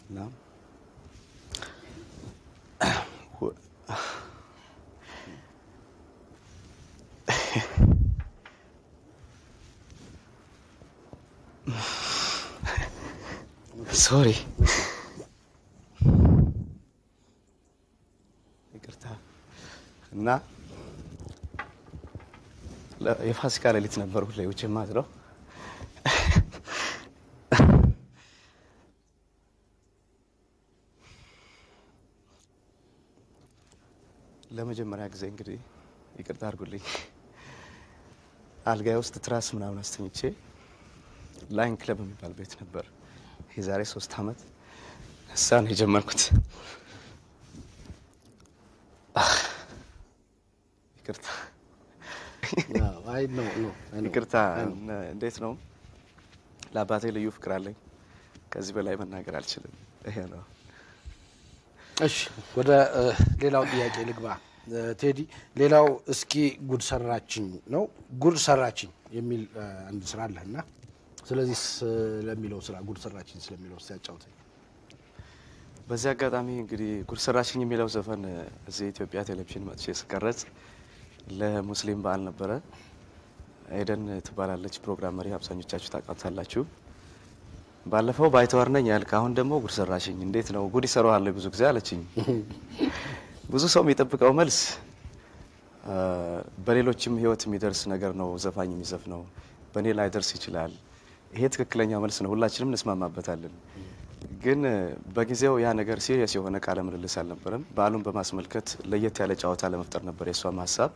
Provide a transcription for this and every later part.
እና ሶሪ ይቅርታ እና የፋሲካ ሌሊት ነበር ሁሌ ውጭ ማድረው ለመጀመሪያ ጊዜ እንግዲህ ይቅርታ አድርጉልኝ አልጋዬ ውስጥ ትራስ ምናምን አስተኝቼ ላይን ክለብ የሚባል ቤት ነበር የዛሬ 3 አመት እሳን የጀመርኩት ይቅርታ አይ ነው ይቅርታ እንዴት ነው ለአባቴ ልዩ ፍቅር አለኝ ከዚህ በላይ መናገር አልችልም ይሄ ነው እሺ ወደ ሌላው ጥያቄ ልግባ ቴዲ ሌላው እስኪ ጉድ ሰራችኝ ነው ጉድ ሰራችኝ የሚል አንድ ስራ አለና ስለዚህ ስለሚለው ስራ ጉድ ሰራችኝ ስለሚለው ሲያጫውተኝ በዚህ አጋጣሚ እንግዲህ ጉድ ሰራችኝ የሚለው ዘፈን እዚህ ኢትዮጵያ ቴሌቪዥን መጥቼ ስቀረጽ ለሙስሊም በዓል ነበረ ኤደን ትባላለች ፕሮግራም መሪ አብዛኞቻችሁ ታውቃታላችሁ ባለፈው ባይተዋር ነኝ ያልክ አሁን ደግሞ ጉድ ሰራችኝ እንዴት ነው ጉድ ይሰራዋል ብዙ ጊዜ አለችኝ ብዙ ሰው የሚጠብቀው መልስ በሌሎችም ህይወት የሚደርስ ነገር ነው ዘፋኝ የሚዘፍነው በኔ ላይ ደርስ ይችላል ይሄ ትክክለኛ መልስ ነው ሁላችንም እንስማማበታለን ግን በጊዜው ያ ነገር ሲሪየስ የሆነ ቃለ ምልልስ አልነበረም በዓሉን በማስመልከት ለየት ያለ ጨዋታ ለመፍጠር ነበር የሷም ሐሳብ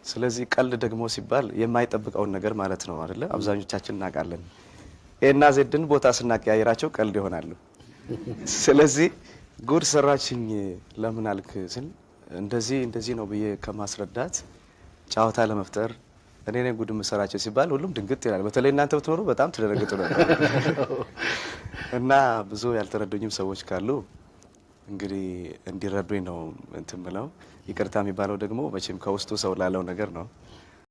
ስለዚህ ቀልድ ደግሞ ሲባል የማይጠብቀውን ነገር ማለት ነው አይደለ አብዛኞቻችን እናውቃለን ኤና ዜድን ቦታ ስናቀያይራቸው ቀልድ ይሆናሉ ስለዚህ ጉድ ሰራችኝ ለምን አልክ ስል እንደዚህ ነው ብዬ ከማስረዳት ጨዋታ ለመፍጠር እኔ ነኝ ጉድ መሰራቸው ሲባል ሁሉም ድንግጥ ይላል በተለይ እናንተ ብትኖሩ በጣም ተደረገጡ ነው እና ብዙ ያልተረዱኝም ሰዎች ካሉ እንግዲህ እንዲረዱኝ ነው እንትን ብለው ይቅርታ የሚባለው ደግሞ መቼም ከውስጡ ሰው ላለው ነገር ነው